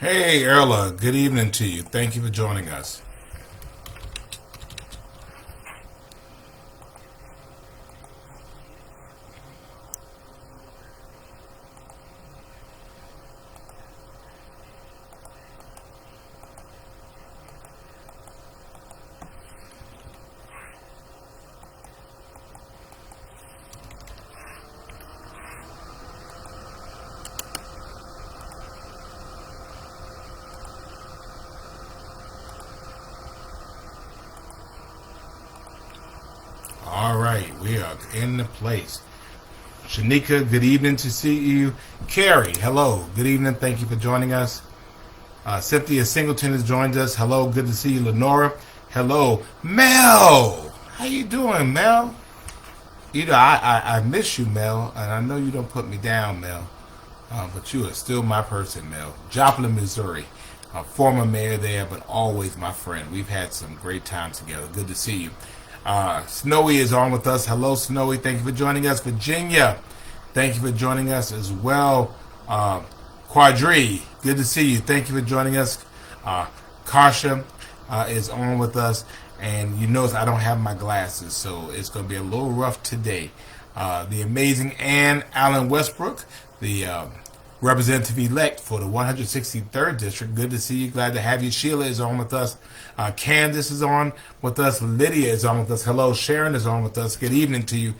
Hey, Erla, good evening to you. Thank you for joining us. All right, we are in the place. Shanika, good evening to see you. Carrie, hello, good evening. Thank you for joining us. Cynthia Singleton has joined us. Hello, good to see you. Lenora, hello. Mel, how you doing, Mel? I miss you, Mel, and I know you don't put me down, Mel. But you are still my person, Mel. Joplin, Missouri. A former mayor there, but always my friend. We've had some great times together. Good to see you. Snowy is on with us. Hello, Snowy. Thank you for joining us. Virginia, thank you for joining us as well. Quadri, good to see you. Thank you for joining us. Karsha is on with us. And you notice I don't have my glasses, so it's going to be a little rough today. The amazing Ann Allen Westbrook, the representative-elect for the 163rd District. Good to see you. Glad to have you. Sheila is on with us. Candace is on with us. Lydia is on with us. Hello. Sharon is on with us. Good evening to you.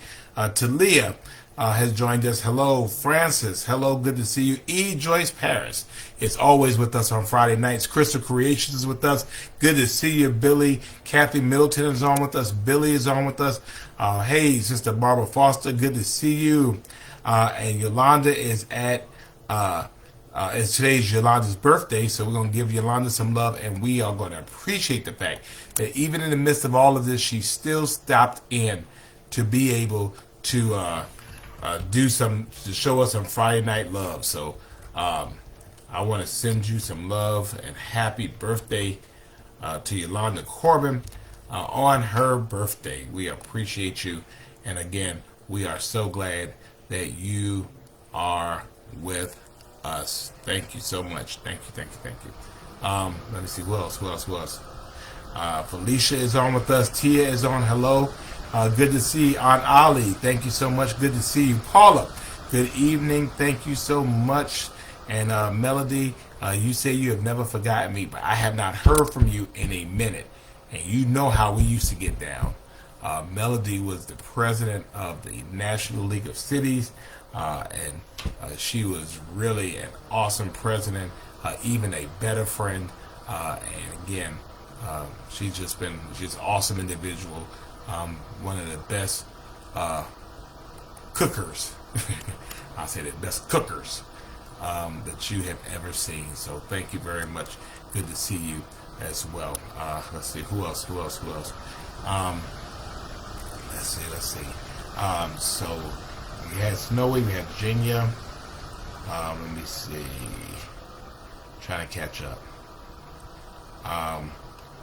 Talia has joined us. Hello. Francis. Hello. Good to see you. E. Joyce Paris is always with us on Friday nights. Crystal Creations is with us. Good to see you. Billy. Kathy Middleton is on with us. Billy is on with us. Hey, Sister Barbara Foster. Good to see you. And Yolanda is at it's today's Yolanda's birthday, so we're going to give Yolanda some love, and we are going to appreciate the fact that even in the midst of all of this, she still stopped in to be able to to show us some Friday night love. So I want to send you some love and happy birthday to Yolanda Corbin on her birthday. We appreciate you, and again, we are so glad that you are with us. Thank you so much. Thank you, thank you, thank you. Let me see, who else? Felicia is on with us. Tia is on. Hello. Good to see you. Aunt Ali, thank you so much. Good to see you. Paula, good evening. Thank you so much. And Melody, you say you have never forgotten me, but I have not heard from you in a minute. And you know how we used to get down. Melody was the president of the National League of Cities. And she was really an awesome president, even a better friend. And again, she's an awesome individual, one of the best cookers. I say the best cookers that you have ever seen. So thank you very much. Good to see you as well. Let's see, who else? Let's see. So we had Snowy, we had Virginia. Let me see. Trying to catch up.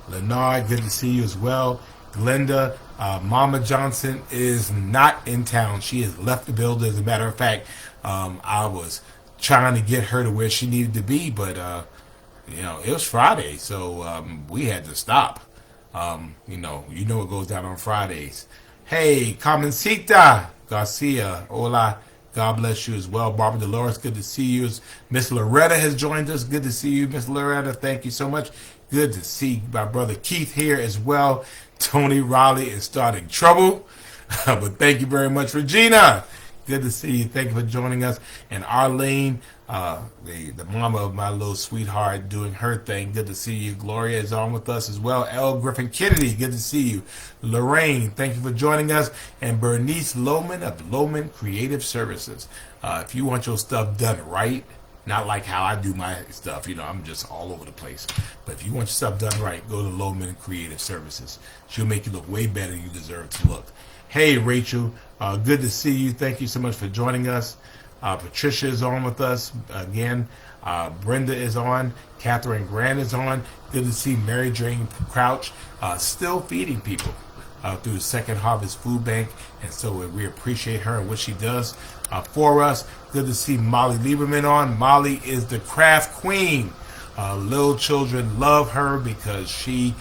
Lenard, good to see you as well. Glenda, Mama Johnson is not in town. She has left the building. As a matter of fact, I was trying to get her to where she needed to be, but it was Friday, so we had to stop. You know what goes down on Fridays. Hey, Carmencita Garcia, hola. God bless you as well. Barbara Dolores, good to see you. Miss Loretta has joined us. Good to see you, Miss Loretta. Thank you so much. Good to see my brother Keith here as well. Tony Raleigh is starting trouble. But thank you very much, Regina. Good to see you. Thank you for joining us. And Arlene, the mama of my little sweetheart, doing her thing. Good to see you. Gloria is on with us as well. L. Griffin Kennedy, good to see you. Lorraine, thank you for joining us. And Bernice Lohman of Lohman Creative Services. If you want your stuff done right, not like how I do my stuff, I'm just all over the place. But if you want your stuff done right, go to Lohman Creative Services. She'll make you look way better than you deserve to look. Hey, Rachel, good to see you. Thank you so much for joining us. Patricia is on with us again. Brenda is on. Catherine Grant is on. Good to see Mary Jane Crouch still feeding people through the Second Harvest Food Bank. And so we appreciate her and what she does for us. Good to see Molly Lieberman on. Molly is the craft queen Little children love her because she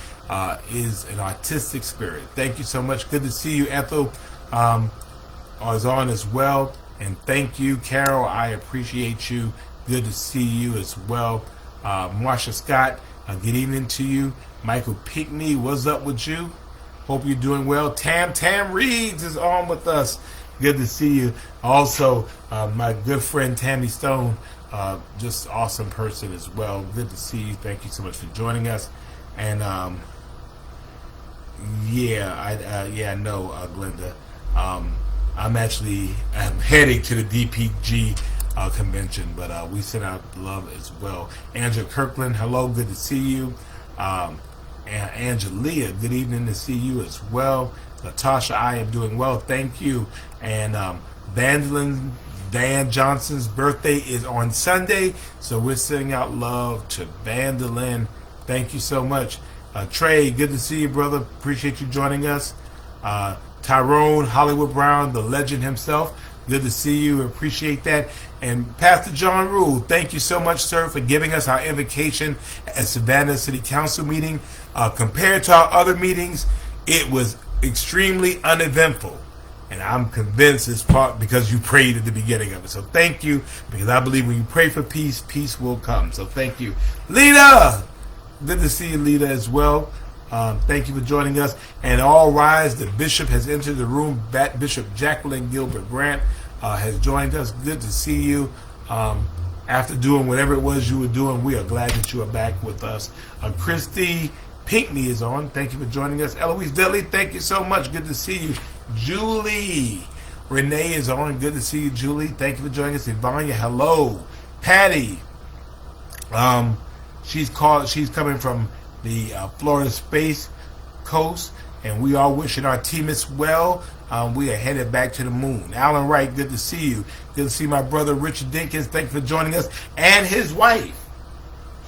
is an artistic spirit. Thank you so much. Good to see you, Ethel. Is on as well. And thank you, Carol. I appreciate you. Good to see you as well. Marsha Scott, good evening to you. Michael Pickney, what's up with you? Hope you're doing well. Tam Reeds is on with us. Good to see you. Also, my good friend Tammy Stone, just awesome person as well. Good to see you. Thank you so much for joining us. And I know, Glenda. I'm heading to the DPG convention, but we send out love as well. Angela Kirkland, hello, good to see you. And Angelia, good evening to see you as well. Natasha, I am doing well, thank you. And Vandalyn Dan Johnson's birthday is on Sunday, so we're sending out love to Vandalyn. Thank you so much. Trey, good to see you, brother. Appreciate you joining us. Tyrone Hollywood Brown, the legend himself. Good to see you. Appreciate that. And Pastor John Rule, thank you so much, sir, for giving us our invocation at Savannah City Council meeting. Compared to our other meetings, it was extremely uneventful. And I'm convinced it's part because you prayed at the beginning of it. So thank you, because I believe when you pray for peace, peace will come. So thank you. Lita! Good to see you, Lita, as well. Thank you for joining us. And all rise, the bishop has entered the room. Bishop Jacqueline Gilbert Grant has joined us. Good to see you. After doing whatever it was you were doing, we are glad that you are back with us. Christy Pinkney is on. Thank you for joining us. Eloise Dudley, thank you so much. Good to see you. Julie Renee is on. Good to see you, Julie. Thank you for joining us. Ivania, hello. Patty, she's coming from the Florida Space Coast, and we are wishing our team as well. We are headed back to the moon. Alan Wright, good to see you. Good to see my brother Richard Dinkins. Thank you for joining us, and his wife.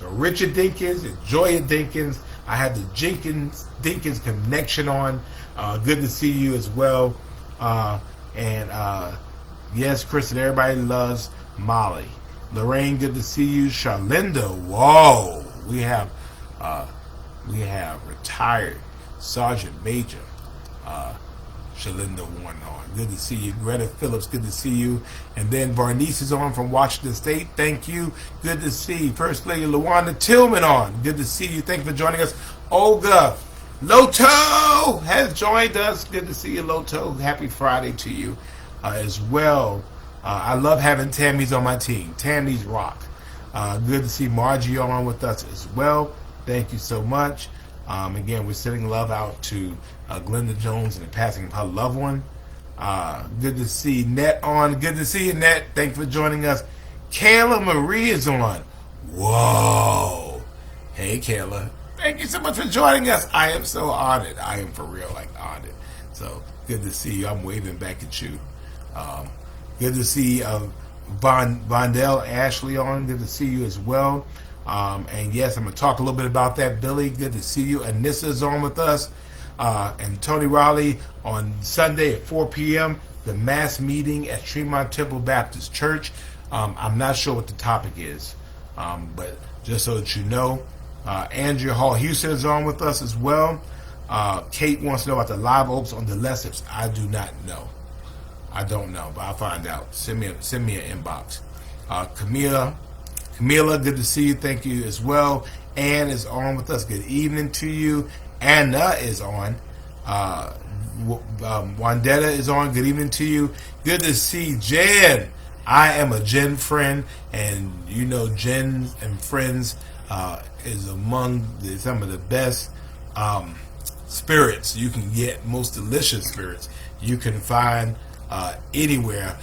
So Richard Dinkins and Joya Dinkins. I have the Dinkins connection on. Good to see you as well. Yes, Kristen, everybody loves Molly. Lorraine, good to see you. Charlinda, whoa, we have retired Sergeant Major Shalinda Warren on. Good to see you. Greta Phillips, good to see you. And then Barnice is on from Washington State. Thank you. Good to see you. First Lady LaWanda Tillman on. Good to see you. Thank you for joining us. Olga Loto has joined us. Good to see you, Loto. Happy Friday to you as well. I love having Tammy's on my team. Tammy's rock. Good to see Margie on with us as well. Thank you so much. Again, we're sending love out to Glenda Jones and the passing of her loved one. Good to see Net on. Good to see you, Net. Thank you for joining us. Kayla Marie is on. Whoa. Hey, Kayla. Thank you so much for joining us. I am so honored. I am for real, honored. So good to see you. I'm waving back at you. Good to see Vondell Ashley on. Good to see you as well. And yes, I'm going to talk a little bit about that. Billy, good to see you. Anissa's on with us. And Tony Raleigh on Sunday at 4 p.m., the mass meeting at Tremont Temple Baptist Church. I'm not sure what the topic is, but just so that you know. Andrea Hall Houston is on with us as well. Kate wants to know about the live oaks on the Lesseps. I do not know. I don't know, but I'll find out. Send me an inbox. Camila, good to see you. Thank you as well. Ann is on with us. Good evening to you. Anna is on. Wandetta is on. Good evening to you. Good to see Jen. I am a Jen friend, and you know Jen and Friends is among some of the best spirits you can get, most delicious spirits you can find anywhere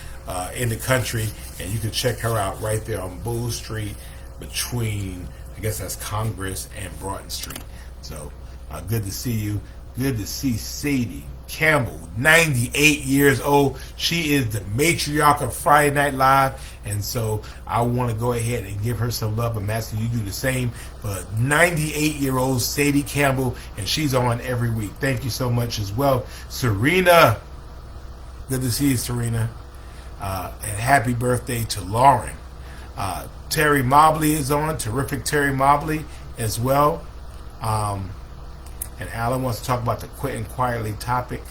in the country, and you can check her out right there on Bull Street between, I guess that's Congress and Broughton Street. So good to see you. Good to see Sadie Campbell, 98 years old. She is the matriarch of Friday Night Live, and so I want to go ahead and give her some love. I'm asking you to do the same. But 98-year-old Sadie Campbell, and she's on every week. Thank you so much as well. Serena, good to see you, Serena. And happy birthday to Lauren. Terry Mobley is on, terrific Terry Mobley as well. And Alan wants to talk about the quitting quietly topic.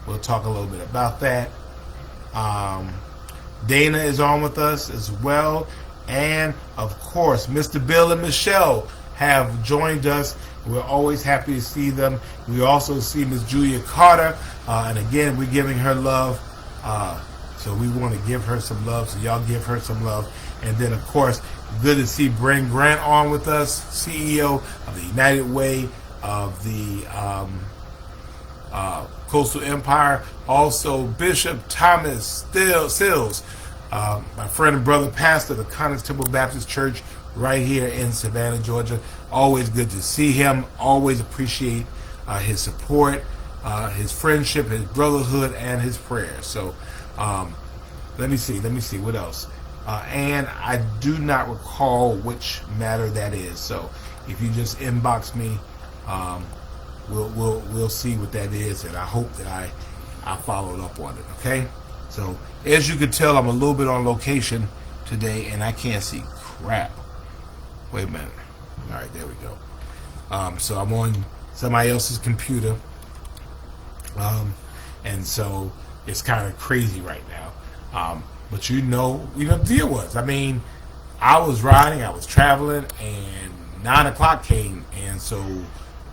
We'll talk a little bit about that. Dana is on with us as well. And, of course, Mr. Bill and Michelle have joined us. We're always happy to see them. We also see Miss Julia Carter. And, again, we're giving her love. So we want to give her some love. So y'all give her some love. And then, of course, good to see Brent Grant on with us, CEO of the United Way of the Coastal Empire. Also, Bishop Thomas Sills, my friend and brother pastor of the Connors Temple Baptist Church right here in Savannah, Georgia. Always good to see him. Always appreciate his support, his friendship, his brotherhood, and his prayers. So let me see what else. And I do not recall which matter that is. So if you just inbox me, we'll see what that is, and I hope that I followed up on it. Okay. So as you can tell, I'm a little bit on location today, and I can't see crap. Wait a minute. All right, there we go. So I'm on somebody else's computer, and so it's kind of crazy right now. But you know the deal was. I mean, I was riding, I was traveling, and 9 o'clock came, and so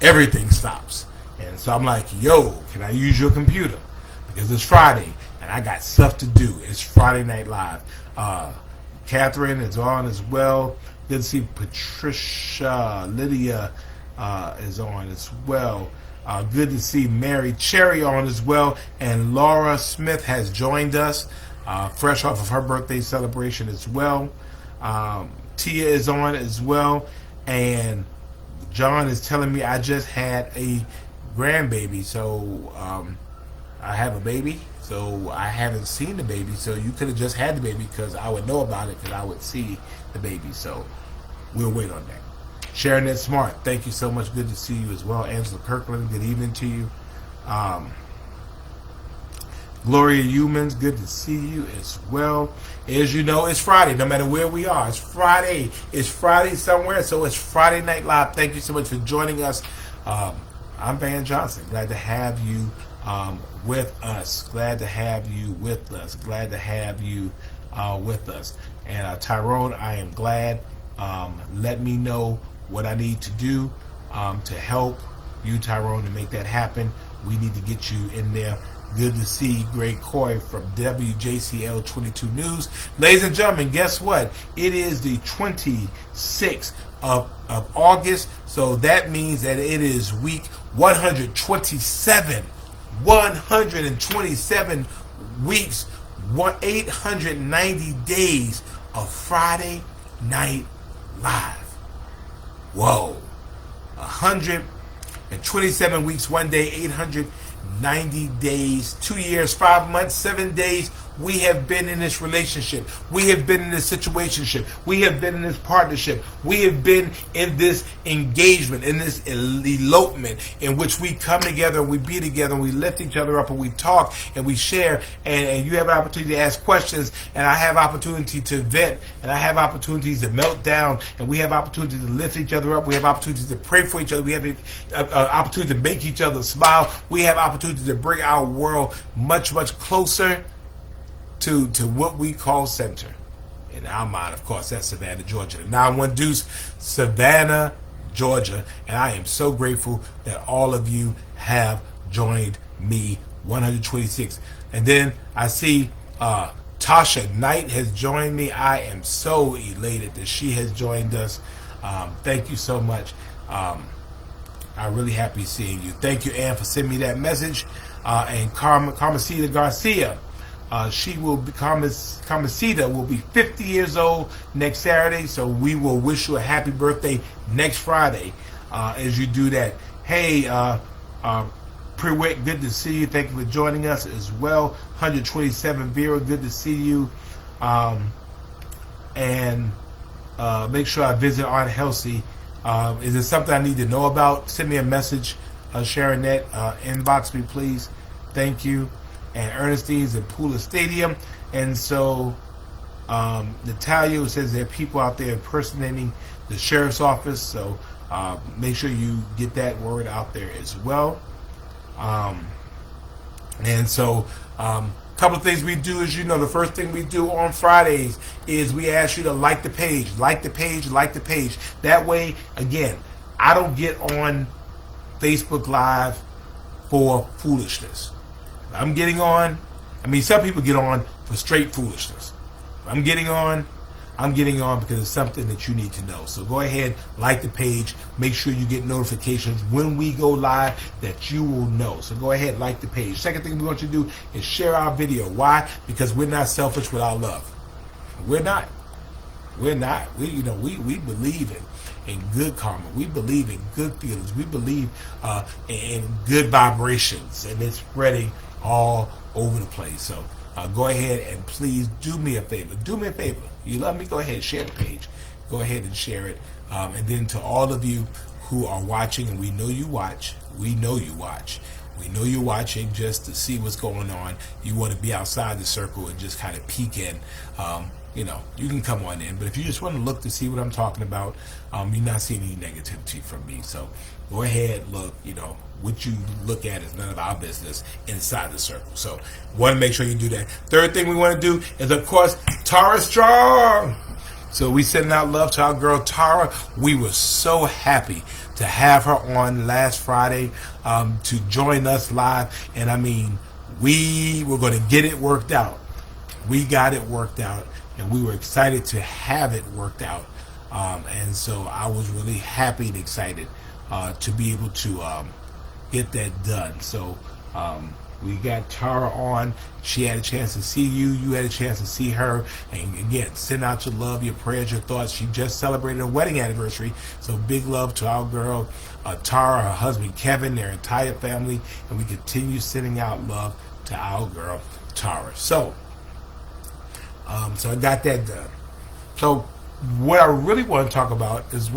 everything stops. And so I'm like, yo, can I use your computer? Because it's Friday, and I got stuff to do. It's Friday Night Live. Catherine is on as well. Good to see Patricia. Lydia is on as well. Good to see Mary Cherry on as well. And Laura Smith has joined us, fresh off of her birthday celebration as well. Tia is on as well. And John is telling me I just had a grandbaby. So I have a baby. So I haven't seen the baby. So you could have just had the baby, because I would know about it, because I would see the baby. So we'll wait on that. Sharon That Smart, thank you so much. Good to see you as well. Angela Kirkland, good evening to you. Gloria Humans, good to see you as well. As you know, it's Friday, no matter where we are. It's Friday. It's Friday somewhere, so it's Friday Night Live. Thank you so much for joining us. I'm Van Johnson. Glad to have you with us. Glad to have you with us. Glad to have you with us. And Tyrone, I am glad. Let me know what I need to do to help you, Tyrone, to make that happen. We need to get you in there. Good to see Greg Coy from WJCL 22 News. Ladies and gentlemen, guess what? It is the 26th of August, so that means that it is week 127. 127 weeks, 890 days of Friday Night Live. Whoa. 127 weeks, 1 day, 890 days, 2 years, 5 months, 7 days. We have been in this relationship. We have been in this situationship. We have been in this partnership. We have been in this engagement, in this elopement, in which we come together and we be together and we lift each other up and we talk and we share, and you have an opportunity to ask questions, and I have opportunity to vent, and I have opportunities to melt down, and we have opportunity to lift each other up. We have opportunities to pray for each other. We have an opportunity to make each other smile. We have opportunity to bring our world much, much closer to what we call center. In our mind, of course, that's Savannah, Georgia. The 9-1 Deuce, Savannah, Georgia. And I am so grateful that all of you have joined me. 126. And then I see Tasha Knight has joined me. I am so elated that she has joined us. Thank you so much. I'm really happy seeing you. Thank you, Ann, for sending me that message. And Carmesita Garcia. She will be, Carmesita will be 50 years old next Saturday, so we will wish you a happy birthday next Friday as you do that. Hey, Prewick, good to see you. Thank you for joining us as well. 127 Vera, good to see you. And make sure I visit Aunt Halsey. Is there something I need to know about? Send me a message, Sharon Net. Inbox me, please. Thank you. And Ernestine's in Pula Stadium. And so Natalia says there are people out there impersonating the sheriff's office, so make sure you get that word out there as well. And so, couple of things we do is, the first thing we do on Fridays is we ask you to like the page, like the page, like the page. That way, again, I don't get on Facebook Live for foolishness. I'm getting on. Some people get on for straight foolishness. I'm getting on because it's something that you need to know. So go ahead, like the page. Make sure you get notifications when we go live that you will know. So go ahead, like the page. Second thing we want you to do is share our video. Why? Because we're not selfish with our love. We're not. We believe in good karma. We believe in good feelings. We believe in good vibrations, and it's spreading all over the place. So go ahead and please do me a favor. Do me a favor. You love me? Go ahead, share the page. Go ahead and share it. And then to all of you who are watching, and we know you watch. We know you watch. We know you're watching just to see what's going on. You want to be outside the circle and just kind of peek in. You can come on in. But if you just want to look to see what I'm talking about, you're not seeing any negativity from me. So go ahead, look, what you look at is none of our business inside the circle. So want to make sure you do that. Third thing we want to do is, of course, Tara Strong. So we sending out love to our girl Tara. We were so happy to have her on last Friday to join us live. And we were going to get it worked out. We got it worked out, and we were excited to have it worked out. And so I was really happy and excited to be able to get that done. So we got Tara on. She had a chance to see you. You had a chance to see her. And again, send out your love, your prayers, your thoughts. She just celebrated a wedding anniversary. So big love to our girl Tara, her husband Kevin, their entire family. And we continue sending out love to our girl Tara. So I got that done. So what I really want to talk about is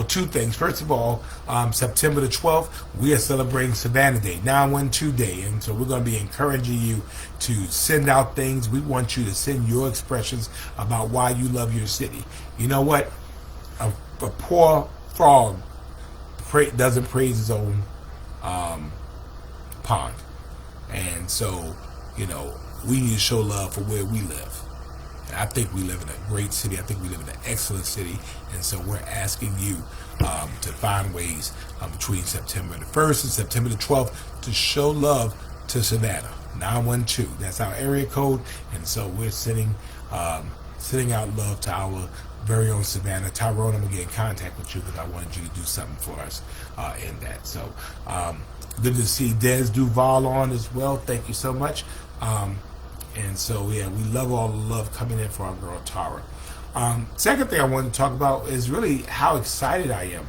two things. First of all, September the 12th, we are celebrating Savannah Day, 912 Day. And so we're going to be encouraging you to send out things. We want you to send your expressions about why you love your city. You know what? A poor frog doesn't praise his own pond. And so, we need to show love for where we live. I think we live in a great city. I think we live in an excellent city. And so we're asking you to find ways between September the 1st and September the 12th to show love to Savannah. 912. That's our area code. And so we're sending out love to our very own Savannah. Tyrone, I'm going to get in contact with you because I wanted you to do something for us in that. So good to see Des Duval on as well. Thank you so much. And so, we love all the love coming in for our girl Tara. Second thing I want to talk about is really how excited I am.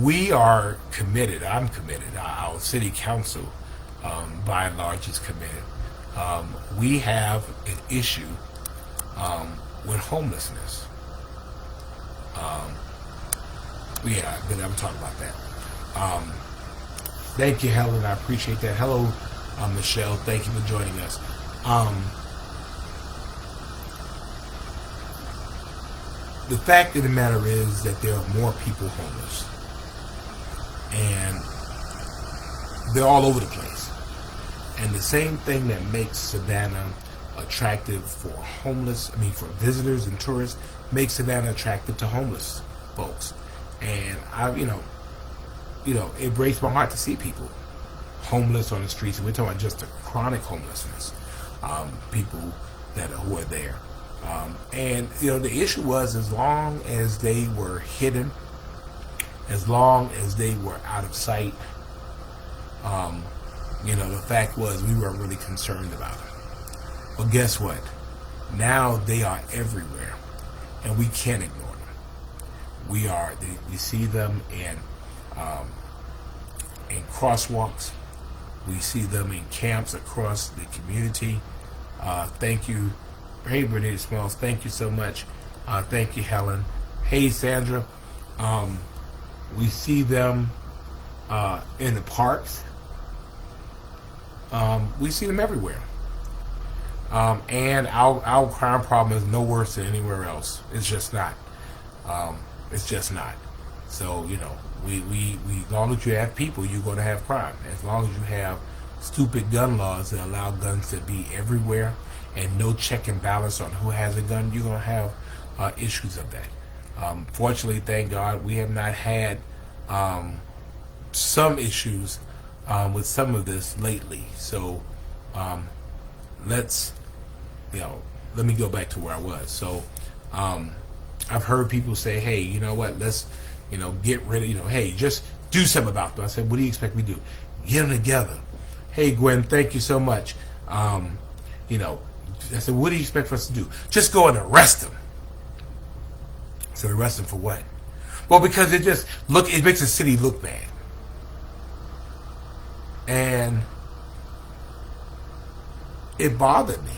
We are committed. I'm committed. Our city council, by and large, is committed. We have an issue with homelessness. I'm talking about that. Thank you, Helen. I appreciate that. Hello, Michelle. Thank you for joining us. The fact of the matter is that there are more people homeless. And they're all over the place. And the same thing that makes Savannah attractive for for visitors and tourists, makes Savannah attractive to homeless folks. And it breaks my heart to see people homeless on the streets. And we're talking about just the chronic homelessness, people who are there. And the issue was, as long as they were hidden, as long as they were out of sight, the fact was we weren't really concerned about them. Well, guess what? Now they are everywhere, and we can't ignore them. We see them in crosswalks. We see them in camps across the community. Thank you. Hey, Bernadette Smells. Thank you so much. Thank you, Helen. Hey, Sandra. We see them in the parks. We see them everywhere. And our crime problem is no worse than anywhere else. It's just not. It's just not. So, we as long as you have people, you're going to have crime. As long as you have stupid gun laws that allow guns to be everywhere and no check and balance on who has a gun, you're going to have issues of that. Fortunately, thank God, we have not had some issues with some of this lately. So let me go back to where I was. So I've heard people say, hey, you know what, let's get rid of, hey, just do something about them. I said, what do you expect me to do? Get them together. Hey, Gwen, thank you so much. I said, what do you expect for us to do? Just go and arrest them. I said, arrest them for what? Well, because it makes the city look bad. And it bothered me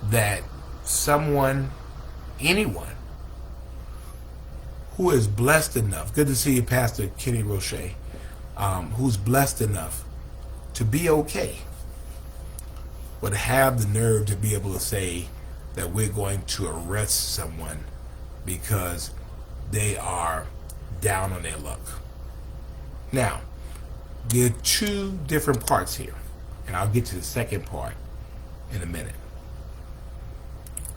that anyone who is blessed enough, good to see you, Pastor Kenny Roche, who's blessed enough to be okay, would have the nerve to be able to say that we're going to arrest someone because they are down on their luck. Now, there are two different parts here, and I'll get to the second part in a minute.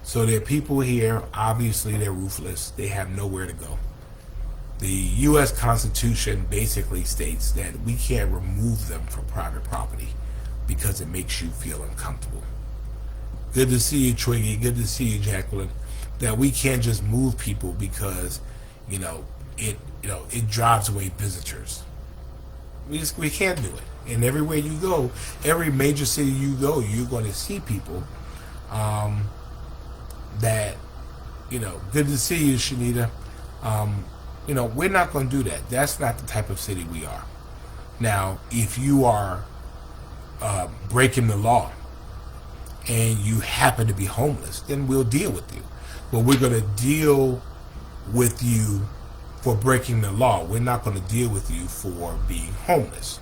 So there are people here, obviously they're ruthless, they have nowhere to go. The U.S. Constitution basically states that we can't remove them from private property because it makes you feel uncomfortable. Good to see you, Twiggy, good to see you, Jacqueline, that we can't just move people because, it drives away visitors. We can't do it. And everywhere you go, every major city you go, you're going to see people that, good to see you, Shanita. We're not going to do that. That's not the type of city we are. Now, if you are breaking the law and you happen to be homeless, then we'll deal with you. But we're going to deal with you for breaking the law. We're not going to deal with you for being homeless.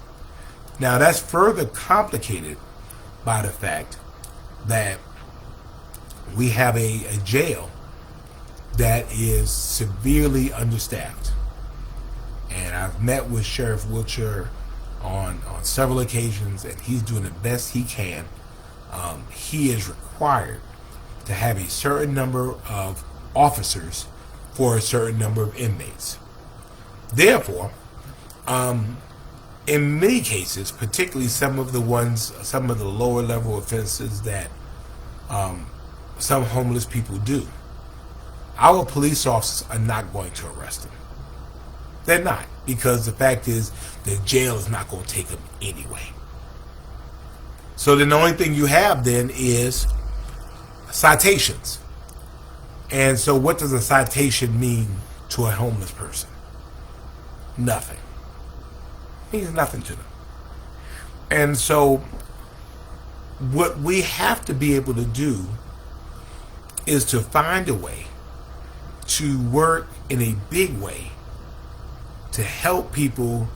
Now, that's further complicated by the fact that we have a jail that is severely understaffed. And I've met with Sheriff Wiltshire on several occasions, and he's doing the best he can. He is required to have a certain number of officers for a certain number of inmates. Therefore, in many cases, particularly some of the lower level offenses that some homeless people do, our police officers are not going to arrest them. They're not, because the fact is the jail is not going to take them anyway. So then the only thing you have then is citations. And so what does a citation mean to a homeless person? Nothing. It means nothing to them. And so what we have to be able to do is to find a way to work in a big way to help people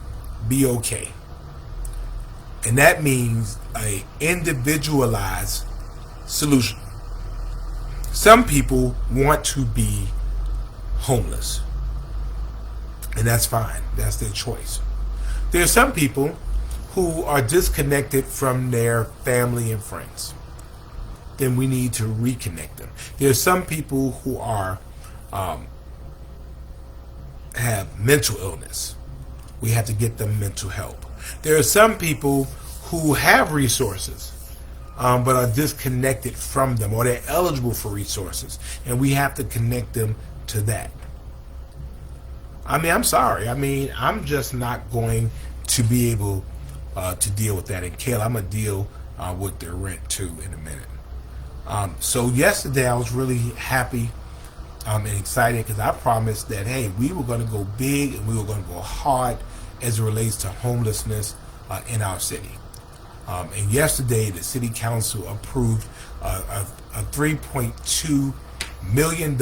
be okay. And that means an individualized solution. Some people want to be homeless, and that's fine. That's their choice. There are some people who are disconnected from their family and friends. Then we need to reconnect them. There are some people who are have mental illness. We have to get them mental help. There are some people who have resources, but are disconnected from them, or they're eligible for resources, and we have to connect them to that. I'm sorry. I'm just not going to be able to deal with that. And Kayla, I'm going to deal with their rent too in a minute. So yesterday I was really happy and excited because I promised that, hey, we were going to go big and we were going to go hard as it relates to homelessness in our city. And yesterday the city council approved a $3.2 million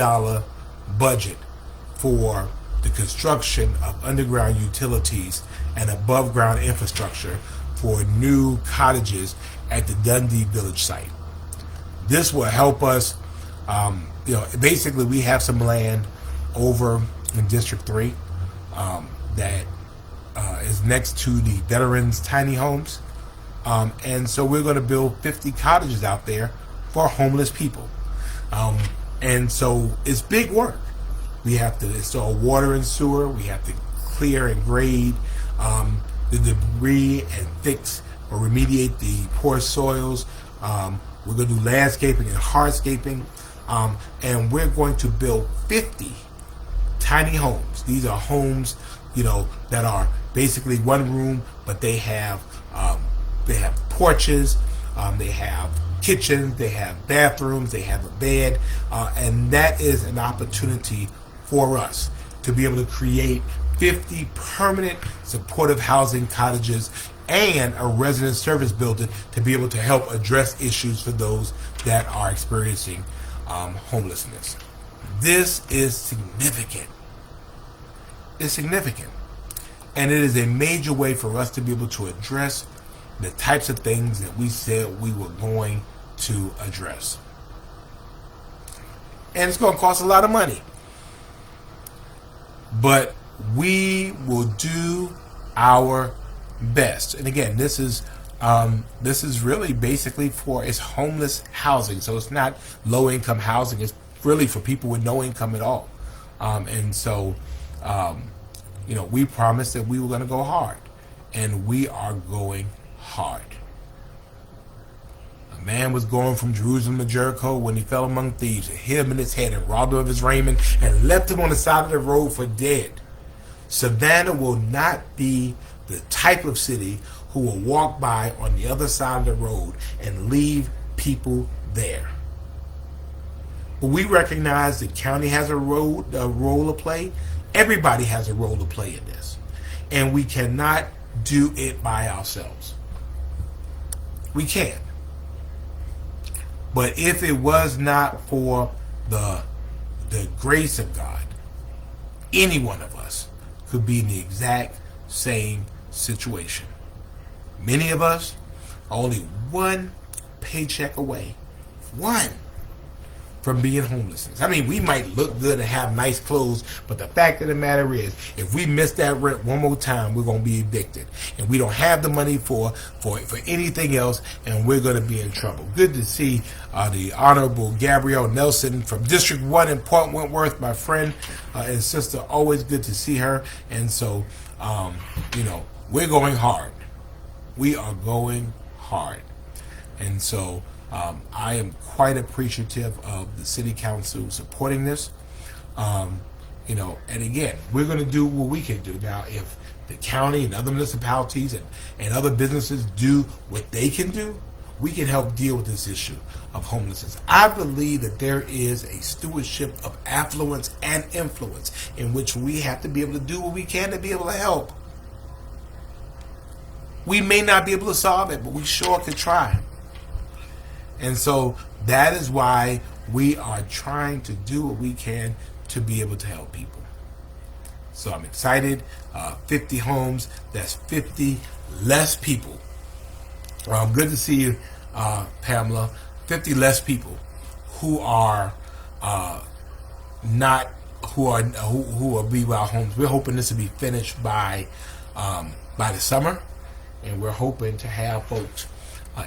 budget for the construction of underground utilities and above ground infrastructure for new cottages at the Dundee Village site. This will help us. Basically, we have some land over in District 3 that is next to the veterans' tiny homes. And so we're going to build 50 cottages out there for homeless people. And so it's big work. We have to install water and sewer. We have to clear and grade the debris and fix or remediate the poor soils. We're going to do landscaping and hardscaping. And we're going to build 50 tiny homes. These are homes, that are basically one room, but they have porches, they have kitchens, they have bathrooms, they have a bed, and that is an opportunity for us to be able to create 50 permanent supportive housing cottages and a resident service building to be able to help address issues for those that are experiencing homelessness. This is significant. It's significant. And it is a major way for us to be able to address the types of things that we said we were going to address. And it's going to cost a lot of money. But we will do our best. And again, this is really basically it's homeless housing. So it's not low income housing. It's really for people with no income at all. We promised that we were going to go hard, and we are going hard. A man was going from Jerusalem to Jericho when he fell among thieves and hit him in his head and robbed him of his raiment and left him on the side of the road for dead. Savannah will not be the type of city who will walk by on the other side of the road and leave people there. But we recognize the county has a role to play. Everybody has a role to play in this. And we cannot do it by ourselves. We can't. But if it was not for the grace of God, any one of us could be in the exact same situation. Many of us are only one paycheck away. One. From being homelessness. I mean, we might look good and have nice clothes, but the fact of the matter is, if we miss that rent one more time, we're going to be evicted. And we don't have the money for anything else, and we're going to be in trouble. Good to see the Honorable Gabrielle Nelson from District 1 in Port Wentworth, my friend and sister. Always good to see her. And so, we're going hard. We are going hard. And so, I am quite appreciative of the city council supporting this. And again, we're going to do what we can do. Now, if the county and other municipalities and other businesses do what they can do, we can help deal with this issue of homelessness. I believe that there is a stewardship of affluence and influence in which we have to be able to do what we can to be able to help. We may not be able to solve it, but we sure can try. And so that is why we are trying to do what we can to be able to help people. So I'm excited. 50 homes, that's 50 less people. Good to see you, Pamela. 50 less people who are who be without homes. We're hoping this will be finished by the summer, and we're hoping to have folks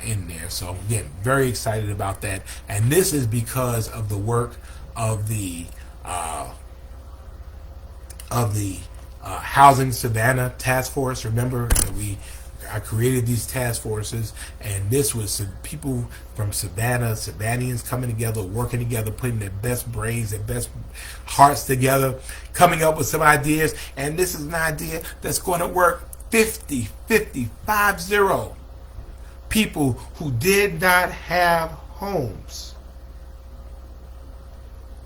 in there. So again, very excited about that. And this is because of the work of the Housing Savannah Task Force. Remember that I created these task forces, and this was some people from Savannah, Savannaians coming together, working together, putting their best brains, their best hearts together, coming up with some ideas. And this is an idea that's going to work. 50 people who did not have homes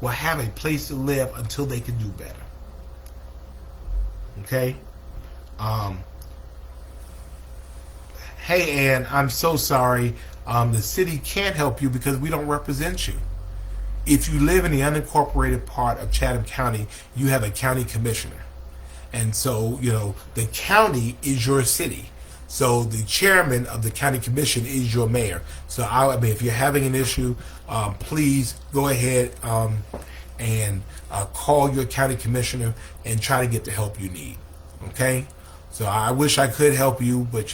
will have a place to live until they can do better. Okay? Hey, Ann, I'm so sorry. The city can't help you because we don't represent you. If you live in the unincorporated part of Chatham County, you have a county commissioner. And so, the county is your city. So the chairman of the county commission is your mayor. So I mean, if you're having an issue, please go ahead and call your county commissioner and try to get the help you need. Okay. So I wish I could help you, but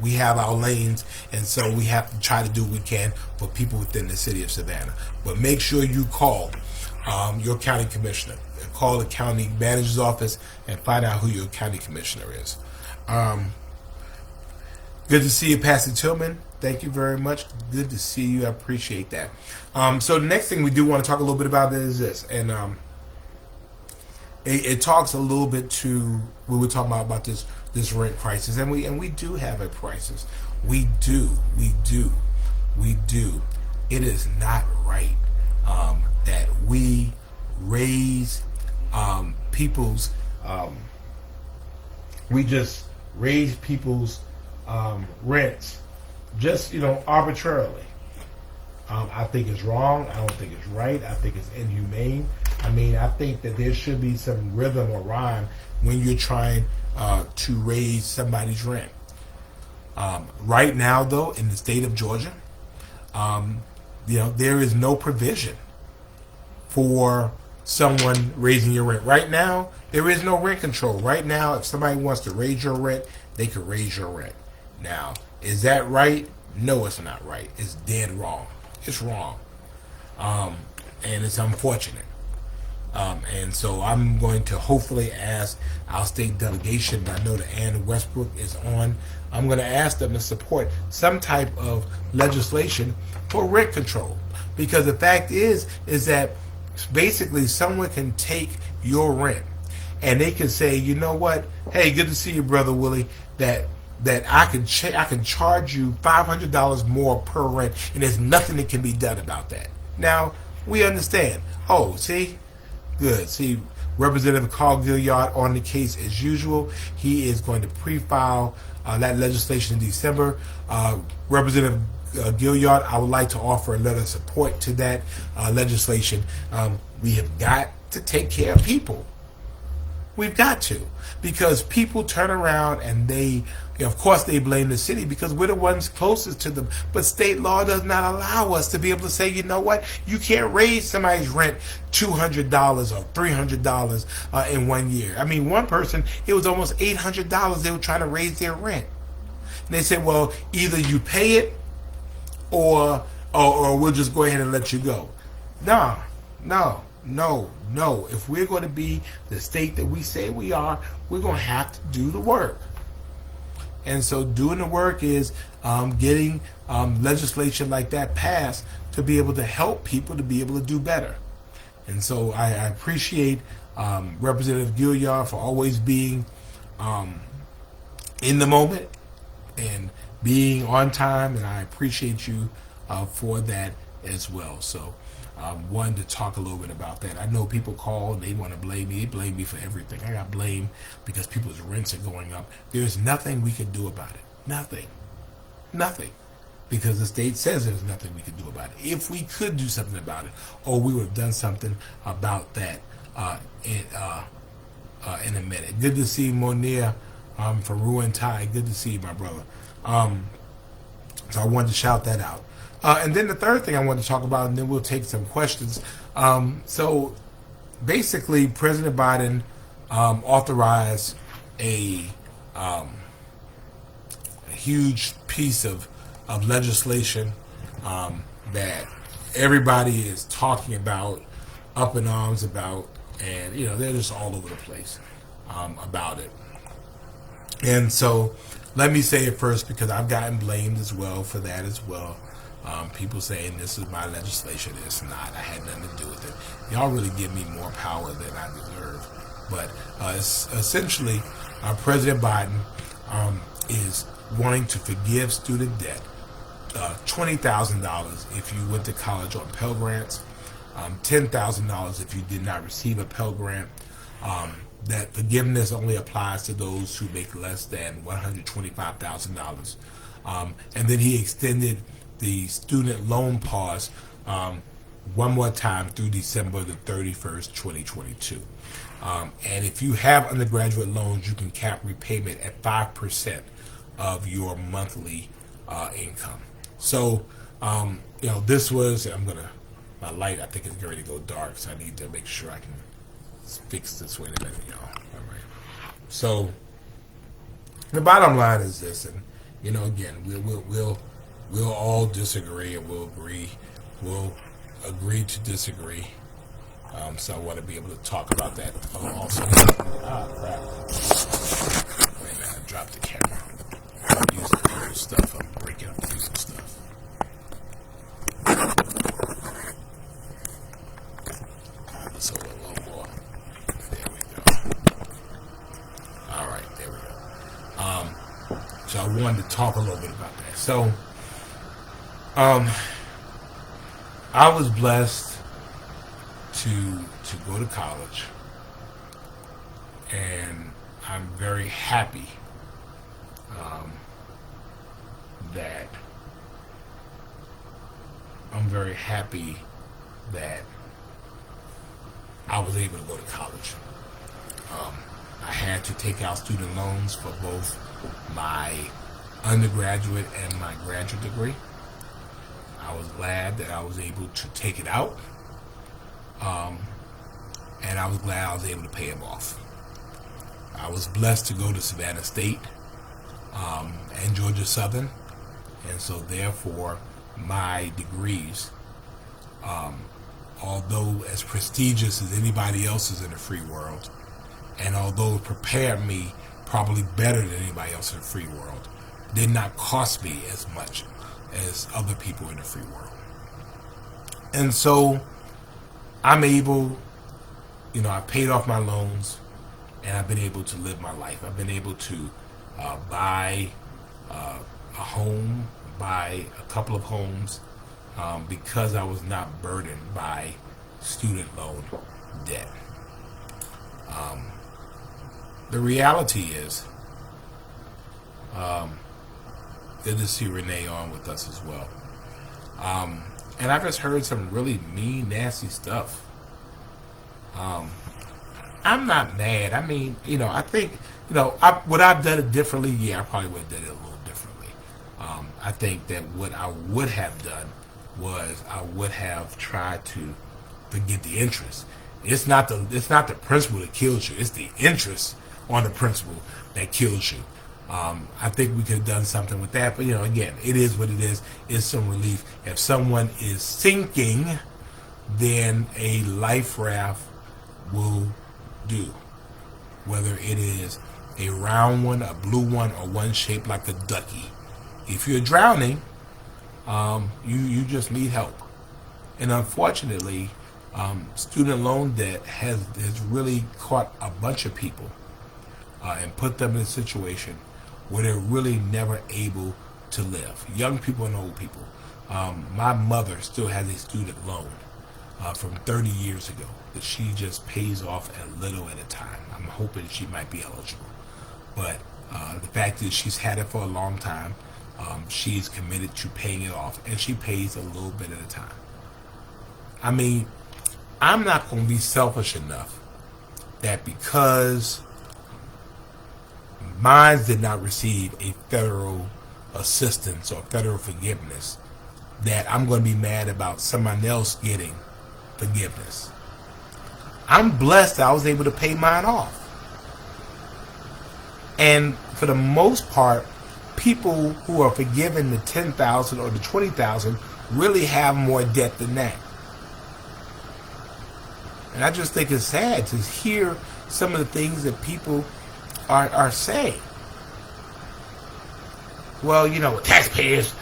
we have our lanes, and so we have to try to do what we can for people within the city of Savannah. But make sure you call your county commissioner, call the county manager's office, and find out who your county commissioner is. Good to see you, Pastor Tillman. Thank you very much. Good to see you. I appreciate that. So the next thing we do want to talk a little bit about is this, and it talks a little bit to we were talking about this rent crisis, and we do have a crisis. We do. It is not right that we raise people's we just raise people's rents just arbitrarily. I think it's wrong. I don't think it's right. I think it's inhumane. I mean, I think that there should be some rhythm or rhyme when you're trying to raise somebody's rent. Right now, though, in the state of Georgia, there is no provision for someone raising your rent. Right now, there is no rent control. Right now, if somebody wants to raise your rent, they could raise your rent. Now, is that right? No, it's not right. It's dead wrong. It's wrong. And it's unfortunate. And so I'm going to hopefully ask our state delegation, I know that Ann Westbrook is on, I'm going to ask them to support some type of legislation for rent control. Because the fact is that basically someone can take your rent and they can say, you know what, hey, good to see you, Brother Willie, that I can charge you $500 more per rent, and there's nothing that can be done about that. Now, we understand. Oh, see? Good. See, Representative Carl Gilliard on the case as usual. He is going to pre-file that legislation in December. Representative Gilliard, I would like to offer a letter of support to that legislation. We have got to take care of people. We've got to, because people turn around and they, of course, they blame the city because we're the ones closest to them. But state law does not allow us to be able to say, you know what, you can't raise somebody's rent $200 or $300 in 1 year. I mean, one person, it was almost $800 they were trying to raise their rent. And they said, well, either you pay it or we'll just go ahead and let you go. No. If we're going to be the state that we say we are, we're going to have to do the work. And so doing the work is getting legislation like that passed to be able to help people to be able to do better. And so I appreciate Representative Gilliard for always being in the moment and being on time, and I appreciate you for that as well. So wanted to talk a little bit about that. I know people call and they want to blame me. They blame me for everything. I got blamed because people's rents are going up. There's nothing we can do about it. Nothing. Because the state says there's nothing we can do about it. If we could do something about it, or we would have done something about that in a minute. Good to see Monir from Ruin Thai. Good to see you, my brother. So I wanted to shout that out. And then the third thing I want to talk about, and then we'll take some questions. So basically, President Biden authorized a huge piece of legislation that everybody is talking about, up in arms about, and they're just all over the place about it. And so let me say it first, because I've gotten blamed as well for that as well. People saying this is my legislation. It's not. I had nothing to do with it. Y'all really give me more power than I deserve. But essentially, President Biden is wanting to forgive student debt, $20,000 if you went to college on Pell Grants, $10,000 if you did not receive a Pell Grant. That forgiveness only applies to those who make less than $125,000. And then he extended the student loan pause one more time through December the 31st, 2022. And if you have undergraduate loans, you can cap repayment at 5% of your monthly income. So, this was, my light, I think, is getting ready to go dark, so I need to make sure I can fix this. Wait a minute, y'all. All right. So, the bottom line is this, and, again, we'll all disagree, and we'll agree to disagree. So I want to be able to talk about that also. Ah, crap. Wait a minute, I dropped the camera. I'm using people's stuff. I'm breaking up people's stuff. Let's hold a little more. There we go. All right, there we go. So I wanted to talk a little bit about that. So, I was blessed to go to college, and I'm very happy that I was able to go to college. I had to take out student loans for both my undergraduate and my graduate degree. I was glad that I was able to take it out. And I was glad I was able to pay them off. I was blessed to go to Savannah State and Georgia Southern, and so therefore my degrees, although as prestigious as anybody else's in the free world, and although it prepared me probably better than anybody else in the free world, did not cost me as much as other people in the free world. And so I'm able, I paid off my loans, and I've been able to live my life. I've been able to buy a home, buy a couple of homes, because I was not burdened by student loan debt. The reality is, good to see Renee on with us as well. And I just heard some really mean, nasty stuff. I'm not mad. I mean, I think, would I have done it differently? Yeah, I probably would have done it a little differently. I think that what I would have done was I would have tried to forget the interest. It's not the principle that kills you. It's the interest on the principle that kills you. I think we could have done something with that, but again, it is what it is. It's some relief. If someone is sinking, then a life raft will do. Whether it is a round one, a blue one, or one shaped like a ducky. If you're drowning, you just need help. And unfortunately, student loan debt has really caught a bunch of people and put them in a situation where they're really never able to live. Young people and old people. My mother still has a student loan from 30 years ago that she just pays off a little at a time. I'm hoping she might be eligible. But the fact is she's had it for a long time. She's committed to paying it off, and she pays a little bit at a time. I mean, I'm not going to be selfish enough that because mine did not receive a federal assistance or federal forgiveness, that I'm going to be mad about someone else getting forgiveness. I'm blessed that I was able to pay mine off. And for the most part, people who are forgiven the $10,000 or the $20,000 really have more debt than that. And I just think it's sad to hear some of the things that people are saying. Well, the taxpayers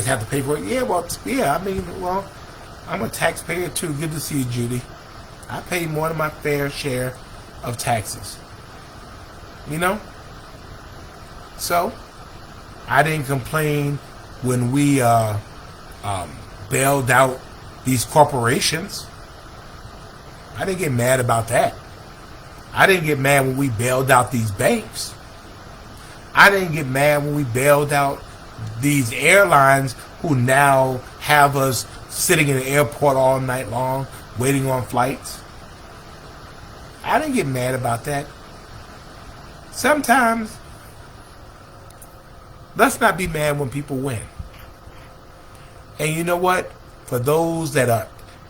have to pay for it. Yeah, I'm a taxpayer too. Good to see you, Judy. I pay more than my fair share of taxes. So I didn't complain when we bailed out these corporations. I didn't get mad about that. I didn't get mad when we bailed out these banks. I didn't get mad when we bailed out these airlines who now have us sitting in the airport all night long waiting on flights. I didn't get mad about that. Sometimes Let's not be mad when people win. And you know what? For those that are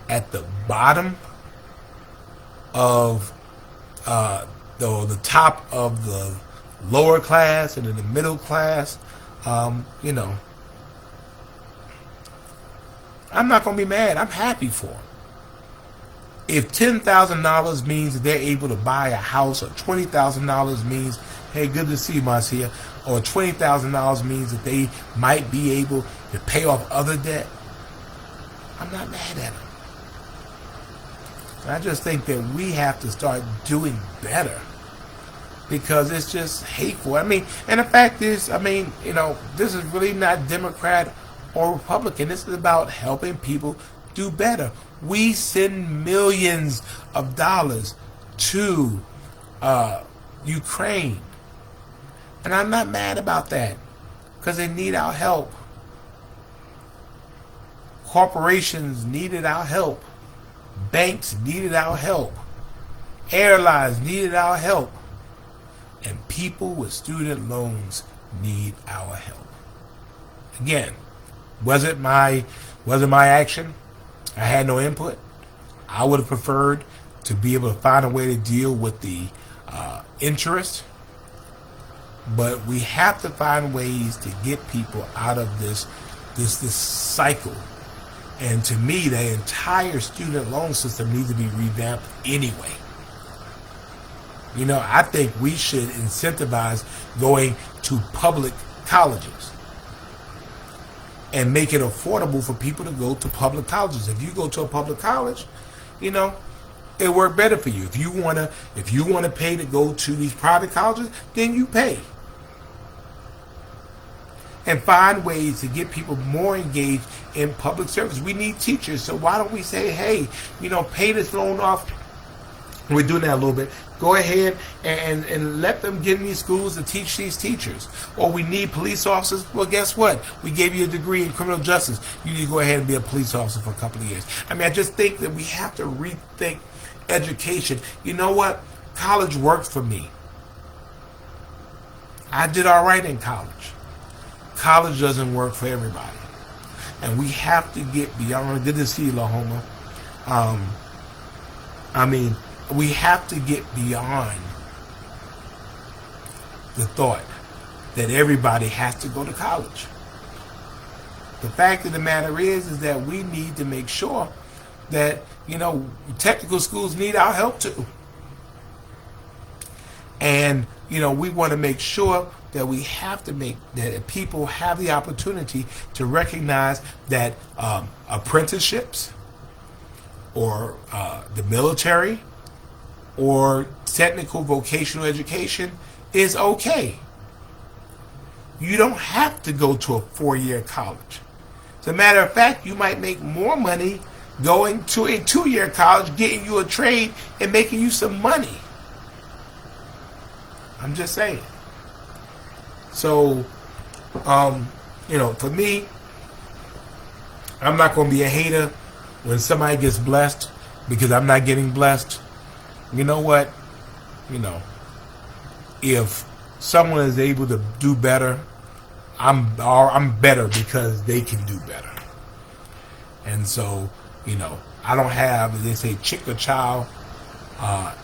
at the bottom of the top of the lower class and in the middle class, you know, I'm not going to be mad. I'm happy for them. If $10,000 means that they're able to buy a house, or $20,000 means, hey, good to see you, Marcia, or $20,000 means that they might be able to pay off other debt, I'm not mad at them. I just think that we have to start doing better, because it's just hateful. I mean, and the fact is, I mean, you know, this is really not Democrat or Republican. This is about helping people do better. We send millions of dollars to Ukraine, and I'm not mad about that, because they need our help. Corporations needed our help. Banks needed our help. Airlines needed our help. And people with student loans need our help. Again, wasn't my action. I had no input. I would have preferred to be able to find a way to deal with the interest. But we have to find ways to get people out of this cycle. And to me, the entire student loan system needs to be revamped anyway. You know, I think we should incentivize going to public colleges and make it affordable for people to go to public colleges. If you go to a public college, you know, it work better for you. If you wanna pay to go to these private colleges, then you pay. And find ways to get people more engaged in public service. We need teachers, so why don't we say, hey, you know, pay this loan off. We're doing that a little bit. Go ahead and let them get in these schools to teach these teachers. Or we need police officers. Well, guess what? We gave you a degree in criminal justice. You need to go ahead and be a police officer for a couple of years. I mean, I just think that we have to rethink education. You know what? College worked for me. I did all right in college. College doesn't work for everybody. And we have to get beyond. Good to see you, Lahoma. I mean, we have to get beyond the thought that everybody has to go to college. The fact of the matter is that we need to make sure that, you know, technical schools need our help too. And, you know, we want to make sure that we have to make that people have the opportunity to recognize that apprenticeships or the military or technical vocational education is okay. You don't have to go to a 4-year college. As a matter of fact, you might make more money going to a 2-year college, getting you a trade and making you some money. I'm just saying. So, you know, for me, I'm not going to be a hater when somebody gets blessed because I'm not getting blessed. You know what? You know, if someone is able to do better, I'm better because they can do better. And so, you know, I don't have, as they say, chick or child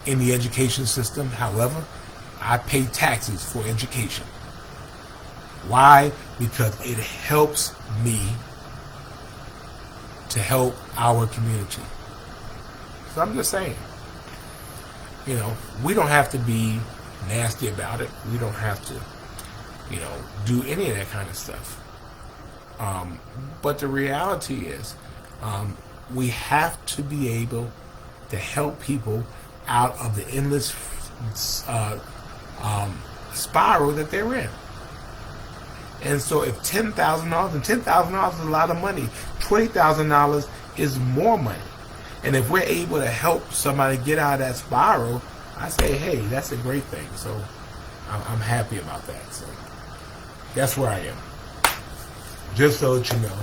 in the education system. However, I pay taxes for education. Why? Because it helps me to help our community. So I'm just saying, you know, we don't have to be nasty about it. We don't have to, you know, do any of that kind of stuff. But the reality is, we have to be able to help people out of the endless spiral that they're in. And so if $10,000, and $10,000 is a lot of money, $20,000 is more money. And if we're able to help somebody get out of that spiral, I say, hey, that's a great thing. So I'm happy about that. So that's where I am. Just so that you know,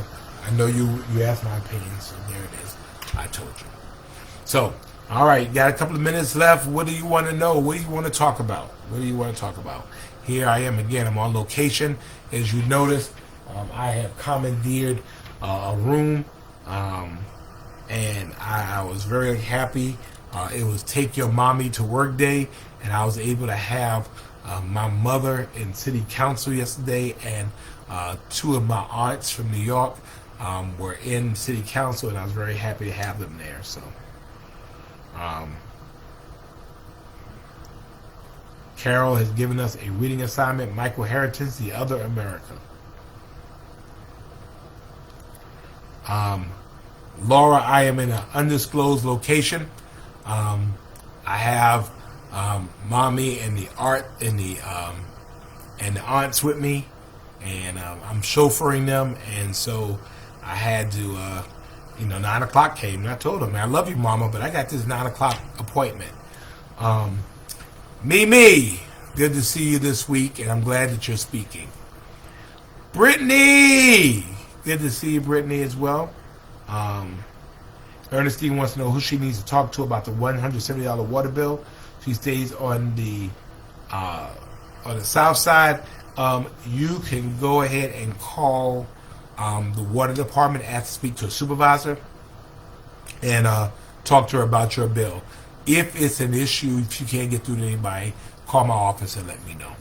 I know you asked my opinion, so there it is. I told you. So, all right, got a couple of minutes left. What do you want to know? What do you want to talk about? What do you want to talk about? here I am again. I'm on location. As you noticed, I have commandeered a room, and I was very happy. It was Take Your Mommy to Work Day, and I was able to have my mother in city council yesterday, and two of my aunts from New York were in city council, and I was very happy to have them there. So, Carol has given us a reading assignment, Michael Harrington's The Other America. Laura, I am in an undisclosed location. I have mommy and the aunts with me, and I'm chauffeuring them, and so I had to, 9 o'clock came, and I told them, I love you, Mama, but I got this 9 o'clock appointment. Mimi, good to see you this week, and I'm glad that you're speaking. Brittany, good to see you, Brittany, as well. Ernestine wants to know who she needs to talk to about the $170 water bill. She stays on the south side. You can go ahead and call the water department, ask to speak to a supervisor, and talk to her about your bill. If it's an issue, if you can't get through to anybody, call my office and let me know.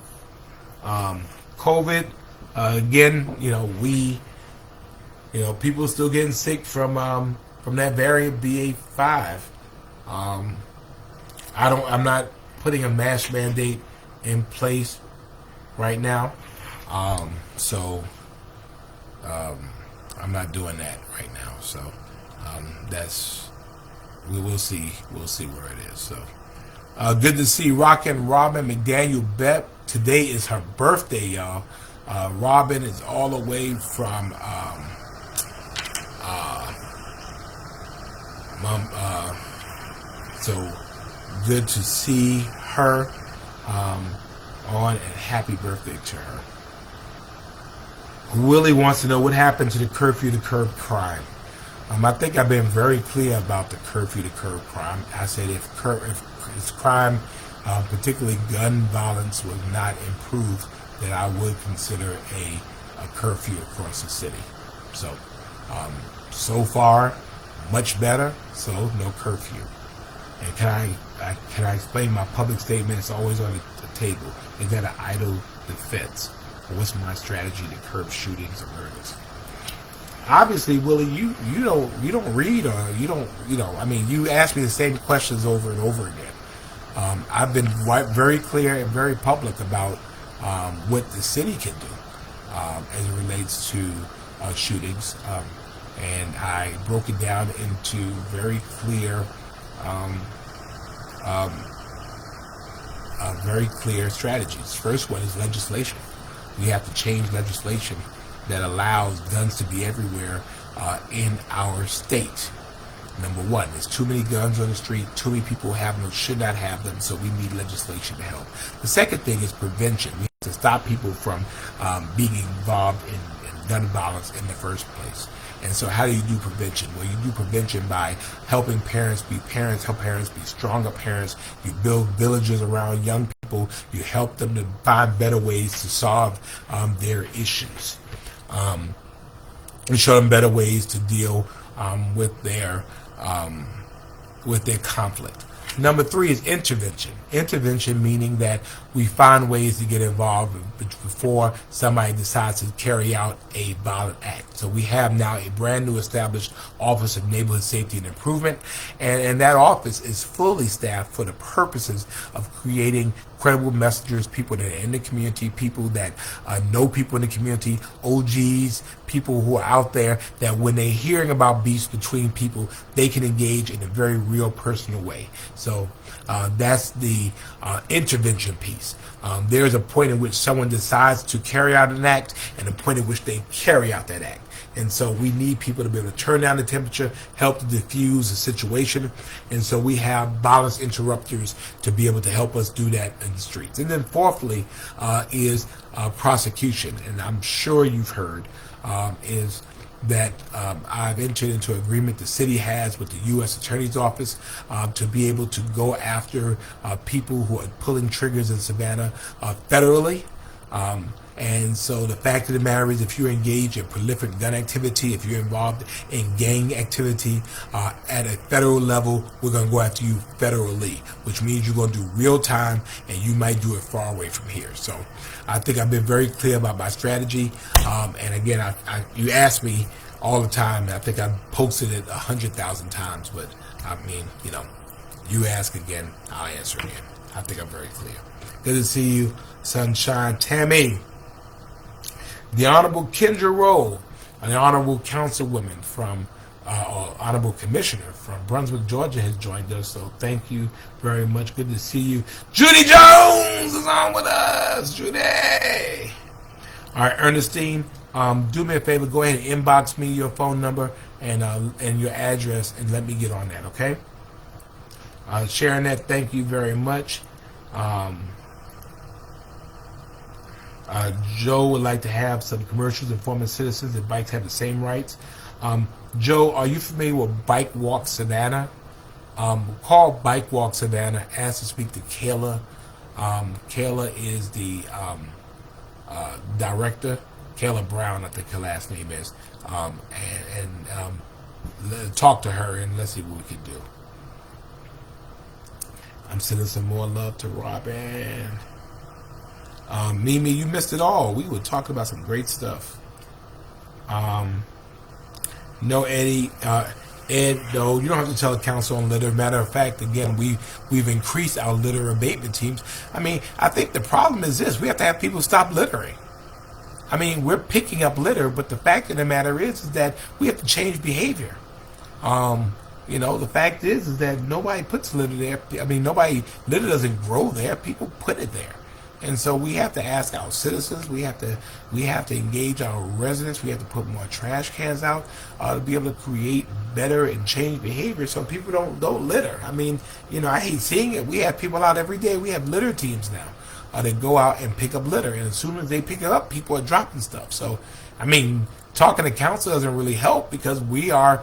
COVID, again, people are still getting sick from that variant BA.5. I'm not putting a mask mandate in place right now, so I'm not doing that right now. So we'll see where it is. So good to see Rockin' Robin McDaniel Bepp. Today is her birthday, y'all. Robin is all the way from so good to see her on, and happy birthday to her. Willie wants to know what happened to the curfew to curb crime. I think I've been very clear about the curfew to curb crime. I said if crime, particularly gun violence, was not improved, then I would consider a curfew across the city. So far, much better. So no curfew. And can I explain my public statement? It's always on the table. Is that an idle defense? Or what's my strategy to curb shootings or murders? Obviously, Willie, you don't read, or you ask me the same questions over and over again. I've been very clear and very public about what the city can do as it relates to shootings, and I broke it down into very clear strategies. First one is legislation. We have to change legislation that allows guns to be everywhere in our state. Number one, there's too many guns on the street, too many people have them, should not have them, so we need legislation to help. The second thing is prevention. We have to stop people from being involved in gun violence in the first place. And so how do you do prevention? Well, you do prevention by helping parents be parents, help parents be stronger parents. You build villages around young people. You help them to find better ways to solve their issues. And show them better ways to deal with their conflict. Number three is intervention. Intervention meaning that we find ways to get involved before somebody decides to carry out a violent act. So we have now a brand new established Office of Neighborhood Safety and Improvement, and that office is fully staffed for the purposes of creating credible messengers, people that are in the community, people that know people in the community, OGs, people who are out there that when they're hearing about beefs between people, they can engage in a very real personal way. So that's the intervention piece. There's a point in which someone decides to carry out an act and a point at which they carry out that act. And so we need people to be able to turn down the temperature, help to diffuse the situation. And so we have violence interrupters to be able to help us do that in the streets. And then fourthly is prosecution. And I'm sure you've heard is that I've entered into an agreement the city has with the U.S. Attorney's Office to be able to go after people who are pulling triggers in Savannah federally. And so the fact of the matter is, if you're engaged in prolific gun activity, if you're involved in gang activity at a federal level, we're going to go after you federally, which means you're going to do real time, and you might do it far away from here. So I think I've been very clear about my strategy. And again, you ask me all the time, and I think I've posted it 100,000 times, but I mean, you ask again, I'll answer again. I think I'm very clear. Good to see you, Sunshine Tammy. The Honorable Kendra Rowe, an Honorable Councilwoman from, or Honorable Commissioner from Brunswick, Georgia, has joined us. So thank you very much. Good to see you. Judy Jones is on with us. Judy. All right, Ernestine, do me a favor. Go ahead and inbox me your phone number and your address, and let me get on that. Okay. Sharing that. Thank you very much. Joe would like to have some commercials informing citizens that bikes have the same rights. Joe, are you familiar with Bike Walk Savannah? Call Bike Walk Savannah. Ask to speak to Kayla. Kayla is the director. Kayla Brown, I think her last name is. Talk to her and let's see what we can do. I'm sending some more love to Robin. Mimi, you missed it all. We were talking about some great stuff. No, Eddie, Ed, no, you don't have to tell the council on litter. Matter of fact, again, we've increased our litter abatement teams. I mean, I think the problem is this: we have to have people stop littering. I mean, we're picking up litter, but the fact of the matter is that we have to change behavior. The fact is that nobody puts litter there. I mean, litter doesn't grow there. People put it there. And so we have to ask our citizens. We have to engage our residents. We have to put more trash cans out to be able to create better and change behavior so people don't litter. I mean, I hate seeing it. We have people out every day. We have litter teams now that go out and pick up litter. And as soon as they pick it up, people are dropping stuff. So, I mean, talking to council doesn't really help because we are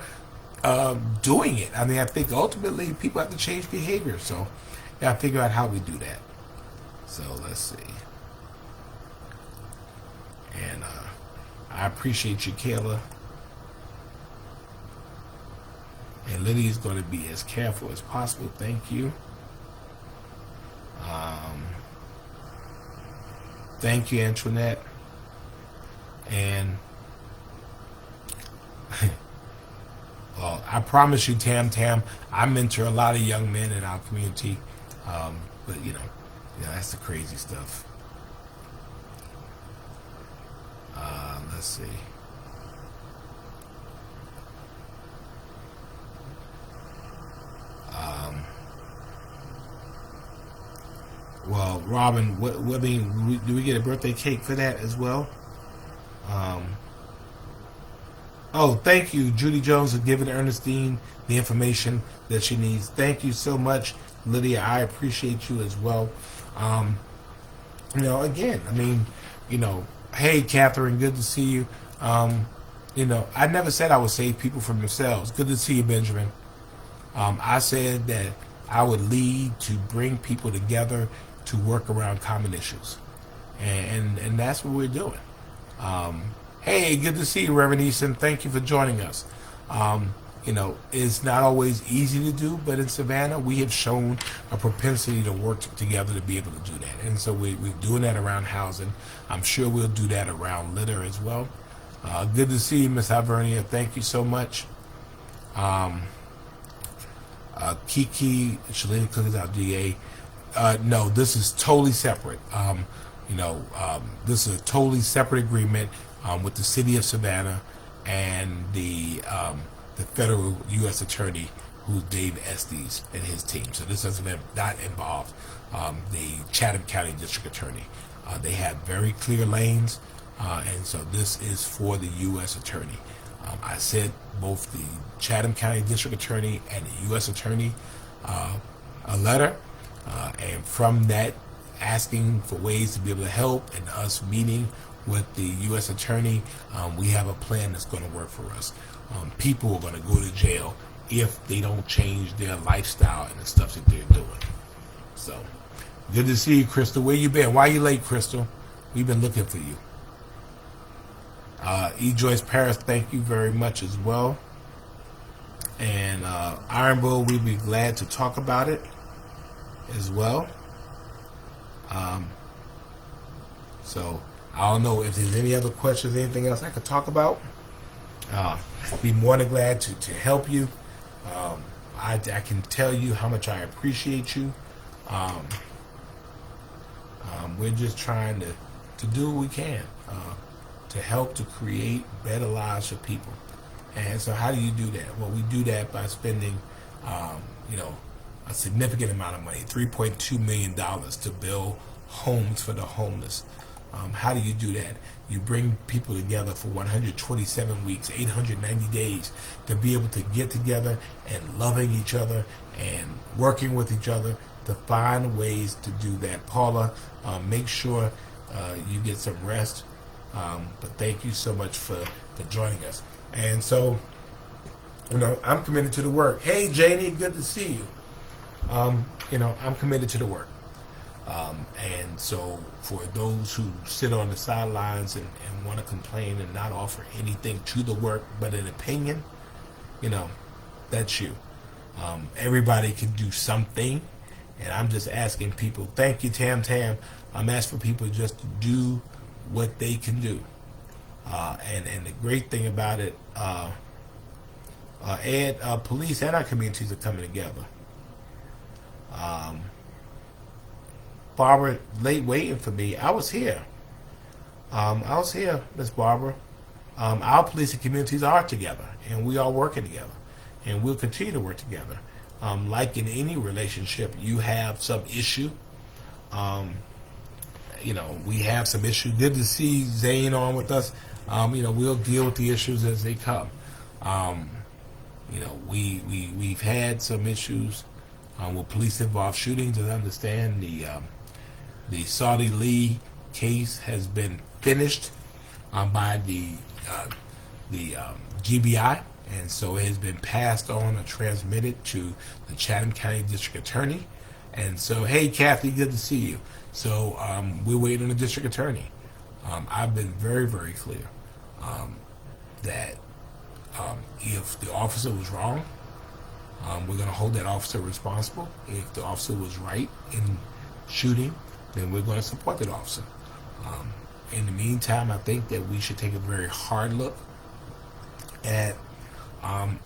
doing it. I mean, I think ultimately people have to change behavior. So, yeah, figure out how we do that. So let's see. And I appreciate you, Kayla. And Lydia's going to be as careful as possible. Thank you. Thank you, Antoinette. And well, I promise you, Tam, I mentor a lot of young men in our community. But that's the crazy stuff. Let's see. Well, Robin, do we get a birthday cake for that as well? Oh, thank you, Judy Jones, for giving Ernestine the information that she needs. Thank you so much, Lydia. I appreciate you as well. Again, I mean, hey, Catherine, good to see you. I never said I would save people from themselves. Good to see you, Benjamin. I said that I would lead to bring people together to work around common issues. And that's what we're doing. Hey, good to see you, Reverend Easton. Thank you for joining us. It's not always easy to do, but in Savannah, we have shown a propensity to work together to be able to do that. And so we're doing that around housing. I'm sure we'll do that around litter as well. Good to see you, Miss Alvernia. Thank you so much. Kiki, Shalina Cook is our DA. No, this is totally separate. This is a totally separate agreement with the city of Savannah and the federal U.S. attorney, who's Dave Estes and his team. So this doesn't not involve the Chatham County District Attorney. They have very clear lanes, and so this is for the U.S. attorney. I sent both the Chatham County District Attorney and the U.S. attorney a letter, and from that, asking for ways to be able to help, and us meeting with the U.S. attorney, we have a plan that's going to work for us. People are going to go to jail if they don't change their lifestyle and the stuff that they're doing. So, good to see you, Crystal. Where you been? Why you late, Crystal? We've been looking for you. E. Joyce Paris, thank you very much as well. And Iron Bull, we'd be glad to talk about it as well. So I don't know if there's any other questions, anything else I could talk about. Be more than glad to help you. I can tell you how much I appreciate you. We're just trying to do what we can to help to create better lives for people. And so how do you do that? Well, we do that by spending, a significant amount of money, $3.2 million to build homes for the homeless. How do you do that? You bring people together for 127 weeks, 890 days, to be able to get together and loving each other and working with each other to find ways to do that. Paula, make sure you get some rest. But thank you so much for joining us. And so, I'm committed to the work. Hey, Janie, good to see you. I'm committed to the work. And so for those who sit on the sidelines and want to complain and not offer anything to the work but an opinion, that's you. Everybody can do something, and I'm just asking people, thank you, Tam. I'm asking for people just to do what they can do. And the great thing about it, Ed, police and our communities are coming together. Barbara, late waiting for me. I was here, Miss Barbara. Our police and communities are together, and we are working together, and we'll continue to work together. Like in any relationship, you have some issue. We have some issues. Good to see Zane on with us. We'll deal with the issues as they come. We've had some issues with police-involved shootings. As I understand, the Saudi Lee case has been finished by the GBI, and so it has been passed on or transmitted to the Chatham County District Attorney. And so, hey, Kathy, good to see you. So we're waiting on the District Attorney. I've been very, very clear that if the officer was wrong, we're going to hold that officer responsible. If the officer was right in shooting, then we're going to support that officer. In the meantime, I think that we should take a very hard look at our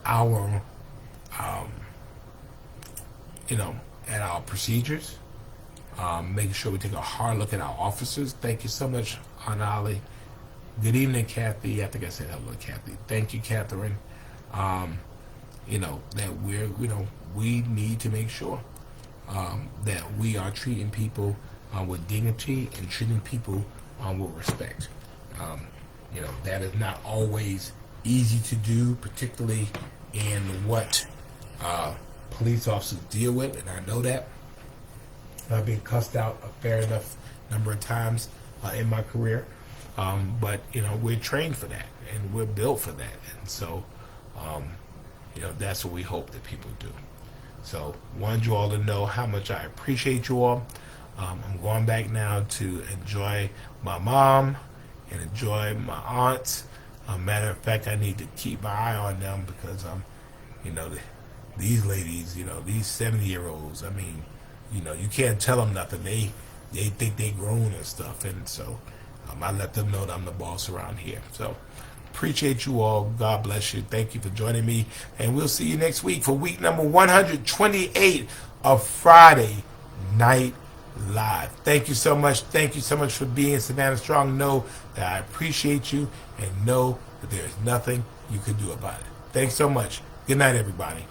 procedures, making sure we take a hard look at our officers. Thank you so much, Anali. Good evening, Kathy. I think I said hello, Kathy. Thank you, Catherine. That we need to make sure that we are treating people with dignity and treating people with respect. That is not always easy to do, particularly in what police officers deal with, and I know that. I've been cussed out a fair enough number of times in my career, but we're trained for that, and we're built for that, and so that's what we hope that people do. So wanted you all to know how much I appreciate you all. I'm going back now to enjoy my mom and enjoy my aunts. Matter of fact, I need to keep my eye on them because these ladies, these 70-year-olds. I mean, you can't tell them nothing. They think they grown and stuff, and so I let them know that I'm the boss around here. So appreciate you all. God bless you. Thank you for joining me, and we'll see you next week for week number 128 of Friday Night Live. Thank you so much. Thank you so much for being Savannah Strong. Know that I appreciate you, and know that there is nothing you can do about it. Thanks so much. Good night, everybody.